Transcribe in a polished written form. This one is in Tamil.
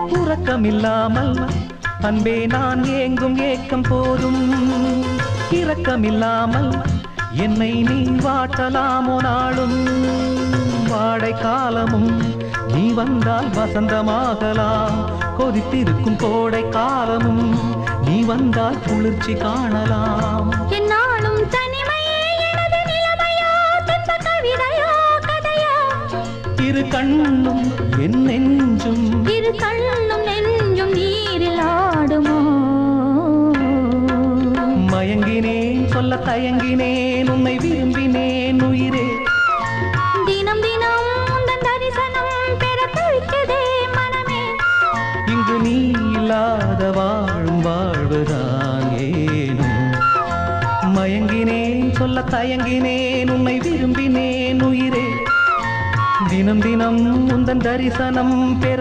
உறக்கமில்லாமல் அன்பே நான் ஏங்கும் ஏக்கம் போதும். இரக்கமில்லாமல் என்னை நீ வாட்டலாமோ நாளும். வாடை காலமும் நீ வந்தால் வசந்தமாகலாம். கொதித்திருக்கும் கோடை காலமும் நீ வந்தால் குளிர்ச்சி காணலாம். என்னாலும் தனிமையே எனது நிலைமையோ, துன்ப கவிதையோ கதையோ. இரு கண்ணும் என் நெஞ்சும், இரு கண்ணும் நெஞ்சும் நீரில் ஆடுமோ. மயங்கினேன் சொல்ல தயங்கினேன், உன்னை விரும்பினேன் உயிரே. தினம் தினம் உந்தன் தரிசனம் பெற துடிக்குதே மனமே. இங்கு நீ இல்லாத வாழும் வாழ்வுதான் ஏனோ. மயங்கினேன் சொல்ல தயங்கினேன், உன்னை விரும்பினேன் உயிரே. தினம் தினம் உந்தன் தரிசனம் பெற